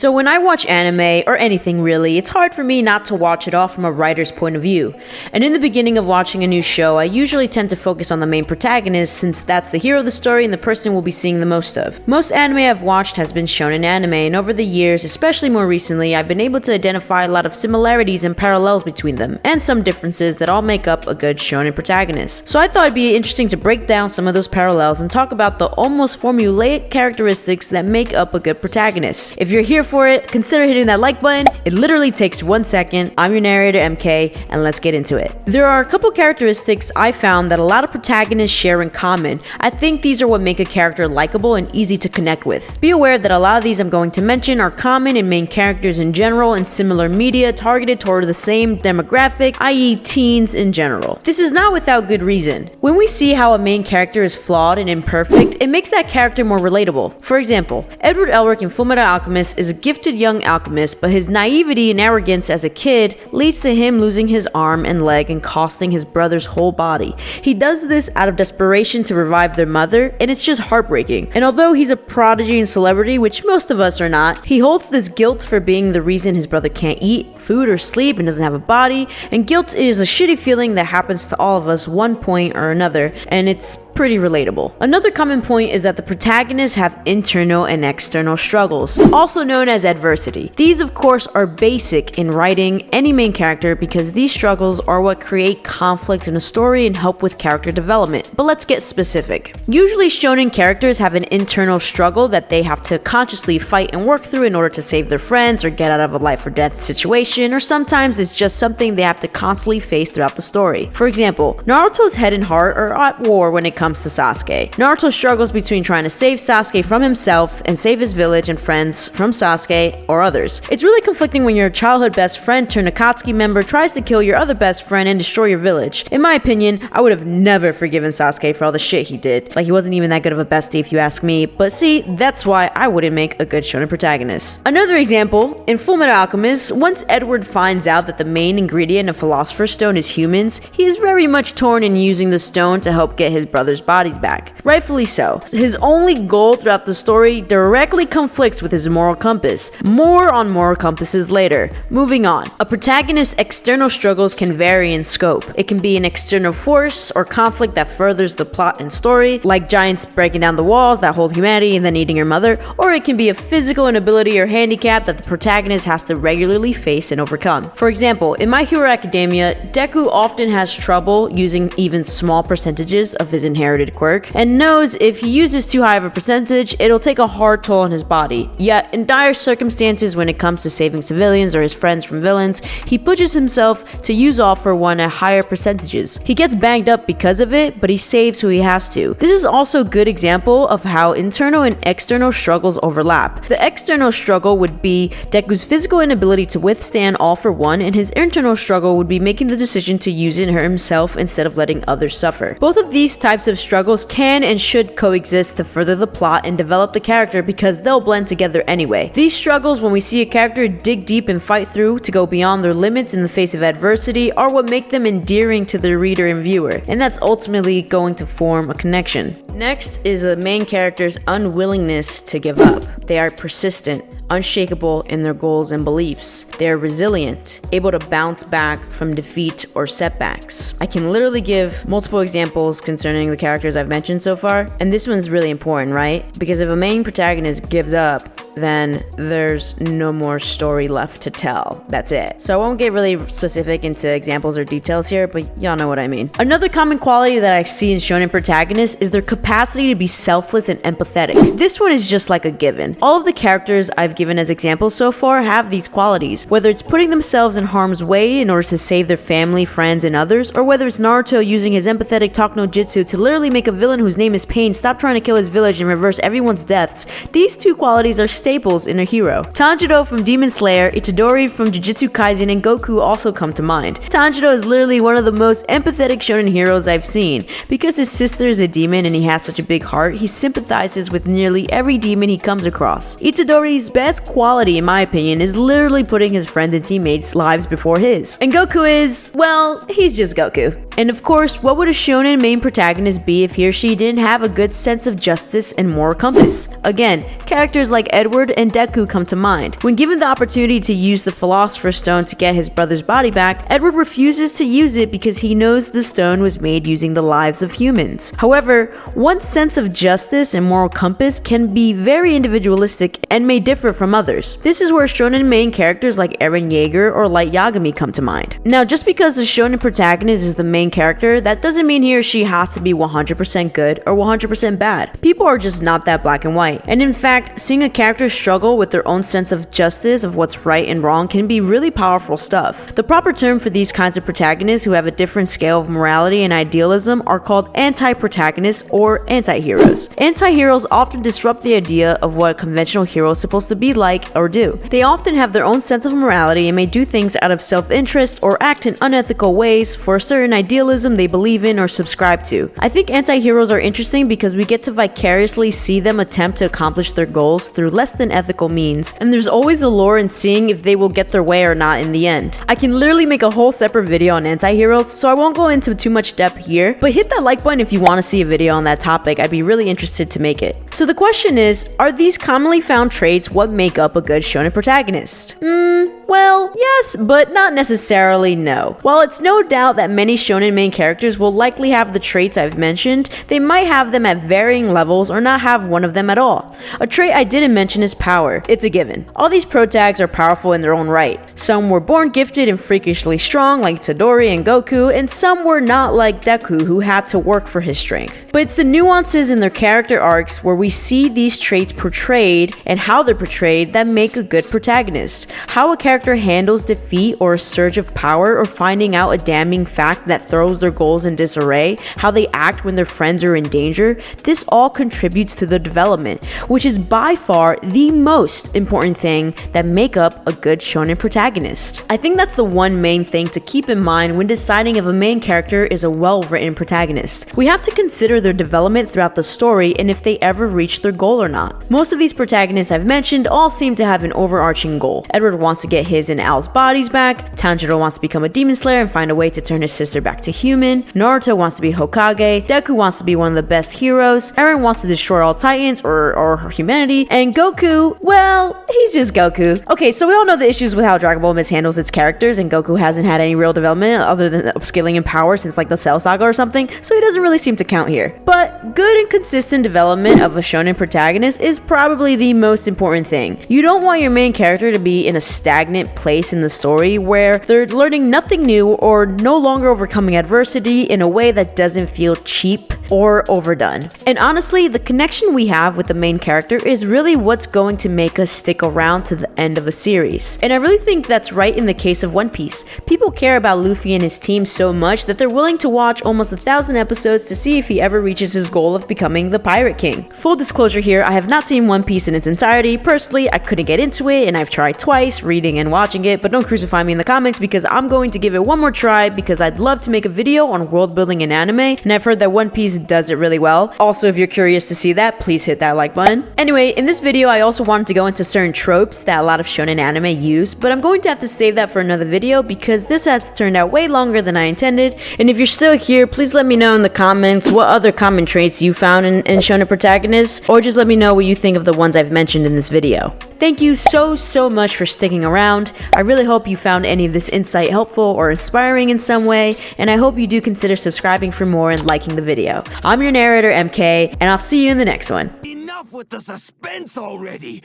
So when I watch anime, or anything really, it's hard for me not to watch it all from a writer's point of view. And in the beginning of watching a new show, I usually tend to focus on the main protagonist since that's the hero of the story and the person we'll be seeing the most of. Most anime I've watched has been shonen anime, and over the years, especially more recently, I've been able to identify a lot of similarities and parallels between them, and some differences that all make up a good shonen protagonist. So I thought it'd be interesting to break down some of those parallels and talk about the almost formulaic characteristics that make up a good protagonist. If you're here for it, consider hitting that like button. It literally takes 1 second. I'm your narrator MK, and let's get into it. There are a couple characteristics I found that a lot of protagonists share in common. I think these are what make a character likable and easy to connect with. Be aware that a lot of these I'm going to mention are common in main characters in general and similar media targeted toward the same demographic, i.e. teens in general. This is not without good reason. When we see how a main character is flawed and imperfect, it makes that character more relatable. For example, Edward Elric in Fullmetal Alchemist is a gifted young alchemist, but his naivety and arrogance as a kid leads to him losing his arm and leg and costing his brother's whole body. He does this out of desperation to revive their mother, and it's just heartbreaking. And although he's a prodigy and celebrity, which most of us are not, he holds this guilt for being the reason his brother can't eat, food, or sleep and doesn't have a body, and guilt is a shitty feeling that happens to all of us one point or another, and it's pretty relatable. Another common point is that the protagonists have internal and external struggles, also known as adversity. These, of course, are basic in writing any main character because these struggles are what create conflict in a story and help with character development. But let's get specific. Usually, shonen characters have an internal struggle that they have to consciously fight and work through in order to save their friends or get out of a life or death situation, or sometimes it's just something they have to constantly face throughout the story. For example, Naruto's head and heart are at war when it comes to Sasuke. Naruto struggles between trying to save Sasuke from himself and save his village and friends from Sasuke or others. It's really conflicting when your childhood best friend turned Akatsuki member tries to kill your other best friend and destroy your village. In my opinion, I would have never forgiven Sasuke for all the shit he did. Like, he wasn't even that good of a bestie if you ask me, but see, that's why I wouldn't make a good shonen protagonist. Another example, in Fullmetal Alchemist, once Edward finds out that the main ingredient of Philosopher's Stone is humans, he is very much torn in using the stone to help get his brother's bodies back. Rightfully so. His only goal throughout the story directly conflicts with his moral compass. More on moral compasses later. Moving on. A protagonist's external struggles can vary in scope. It can be an external force or conflict that furthers the plot and story, like giants breaking down the walls that hold humanity and then eating your mother, or it can be a physical inability or handicap that the protagonist has to regularly face and overcome. For example, in My Hero Academia, Deku often has trouble using even small percentages of his inherited quirk, and knows if he uses too high of a percentage, it'll take a hard toll on his body. Yet, in dire circumstances when it comes to saving civilians or his friends from villains, he pushes himself to use all for one at higher percentages. He gets banged up because of it, but he saves who he has to. This is also a good example of how internal and external struggles overlap. The external struggle would be Deku's physical inability to withstand all for one, and his internal struggle would be making the decision to use it himself instead of letting others suffer. Both of these types of struggles can and should coexist to further the plot and develop the character because they'll blend together anyway. These struggles, when we see a character dig deep and fight through to go beyond their limits in the face of adversity, are what make them endearing to the reader and viewer, and that's ultimately going to form a connection. Next is a main character's unwillingness to give up. They are persistent, unshakable in their goals and beliefs. They are resilient, able to bounce back from defeat or setbacks. I can literally give multiple examples concerning the characters I've mentioned so far, and this one's really important, right? Because if a main protagonist gives up, then there's no more story left to tell. That's it. So I won't get really specific into examples or details here, but y'all know what I mean. Another common quality that I see in shonen protagonists is their capacity to be selfless and empathetic. This one is just like a given. All of the characters I've given as examples so far have these qualities, whether it's putting themselves in harm's way in order to save their family, friends, and others, or whether it's Naruto using his empathetic talk no jutsu to literally make a villain whose name is Pain stop trying to kill his village and reverse everyone's deaths. These two qualities are staples in a hero. Tanjiro from Demon Slayer, Itadori from Jujutsu Kaisen, and Goku also come to mind. Tanjiro is literally one of the most empathetic shonen heroes I've seen. Because his sister is a demon and he has such a big heart, he sympathizes with nearly every demon he comes across. Itadori's best quality, in my opinion, is literally putting his friends and teammates' lives before his. And Goku is, well, he's just Goku. And of course, what would a shonen main protagonist be if he or she didn't have a good sense of justice and moral compass? Again, characters like Edward and Deku come to mind. When given the opportunity to use the Philosopher's Stone to get his brother's body back, Edward refuses to use it because he knows the stone was made using the lives of humans. However, one's sense of justice and moral compass can be very individualistic and may differ from others. This is where shonen main characters like Eren Yeager or Light Yagami come to mind. Now, just because the shonen protagonist is the main character, that doesn't mean he or she has to be 100% good or 100% bad. People are just not that black and white. And in fact, seeing a character struggle with their own sense of justice, of what's right and wrong, can be really powerful stuff. The proper term for these kinds of protagonists who have a different scale of morality and idealism are called anti-protagonists or anti-heroes. Anti-heroes often disrupt the idea of what a conventional hero is supposed to be like or do. They often have their own sense of morality and may do things out of self-interest or act in unethical ways for a certain idealism they believe in or subscribe to. I think anti-heroes are interesting because we get to vicariously see them attempt to accomplish their goals through less than ethical means, and there's always a lure in seeing if they will get their way or not in the end. I can literally make a whole separate video on anti-heroes, so I won't go into too much depth here, but hit that like button if you want to see a video on that topic. I'd be really interested to make it. So the question is, are these commonly found traits what make up a good shonen protagonist? Well, yes, but not necessarily no. While it's no doubt that many shonen main characters will likely have the traits I've mentioned, they might have them at varying levels or not have one of them at all. A trait I didn't mention is power. It's a given. All these protags are powerful in their own right. Some were born gifted and freakishly strong like Todori and Goku, and some were not like Deku who had to work for his strength. But it's the nuances in their character arcs where we see these traits portrayed and how they're portrayed that make a good protagonist. How a character handles defeat or a surge of power, or finding out a damning fact that throws their goals in disarray, how they act when their friends are in danger, this all contributes to the development, which is by far the most important thing that make up a good shonen protagonist. I think that's the one main thing to keep in mind when deciding if a main character is a well-written protagonist. We have to consider their development throughout the story and if they ever reach their goal or not. Most of these protagonists I've mentioned all seem to have an overarching goal. Edward wants to get his and Al's bodies back, Tanjiro wants to become a demon slayer and find a way to turn his sister back to human, Naruto wants to be Hokage, Deku wants to be one of the best heroes, Eren wants to destroy all titans or humanity, and Goku, well, he's just Goku. Okay, so we all know the issues with how Dragon Ball mishandles its characters, and Goku hasn't had any real development other than upscaling in power since like the Cell Saga or something, so he doesn't really seem to count here. But good and consistent development of a shonen protagonist is probably the most important thing. You don't want your main character to be in a stagnant place in the story where they're learning nothing new or no longer overcoming adversity in a way that doesn't feel cheap or overdone. And honestly, the connection we have with the main character is really what's going to make us stick around to the end of a series. And I really think that's right in the case of One Piece. People care about Luffy and his team so much that they're willing to watch almost 1,000 episodes to see if he ever reaches his goal of becoming the Pirate King. Full disclosure here, I have not seen One Piece in its entirety. Personally, I couldn't get into it and I've tried twice, reading and watching it, but don't crucify me in the comments because I'm going to give it one more try because I'd love to make a video on world building in anime, and I've heard that One Piece does it really well. Also, if you're curious to see that, please hit that like button. Anyway, in this video, I also wanted to go into certain tropes that a lot of shonen anime use, but I'm going to have to save that for another video because this has turned out way longer than I intended. And if you're still here, please let me know in the comments what other common traits you found in shonen protagonists, or just let me know what you think of the ones I've mentioned in this video. Thank you so much for sticking around. I really hope you found any of this insight helpful or inspiring in some way, and I hope you do consider subscribing for more and liking the video. I'm your narrator, MK, and I'll see you in the next one. Enough with the suspense already!